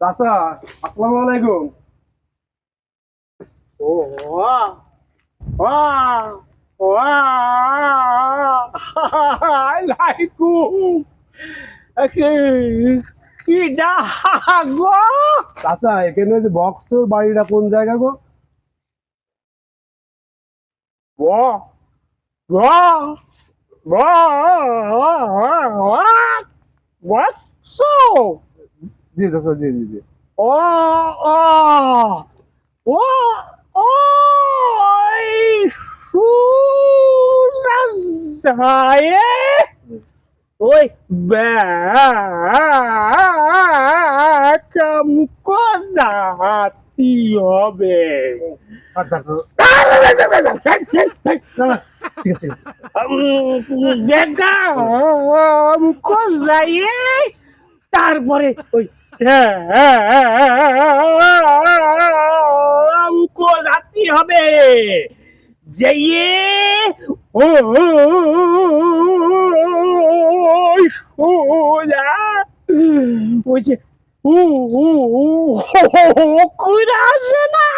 চাচা, আসসালামু আলাইকুম। ও আলাইকুম কি ডাক গো? চাচা, এখানে যে বক্সর বাড়িটা কোন জায়গা গো? What? What? What? What? So? জি চাচা, জি জি জি। Oh, oh, oh, Susasaye? Oi, kamu kozati হবে। আচ্ছা আচ্ছা। ঠিক আছে ঠিক আছে। কোথায় তারপরে ওই জাতি হবে যেয়ে ও সোজা ওই যে ও কইরা আসে না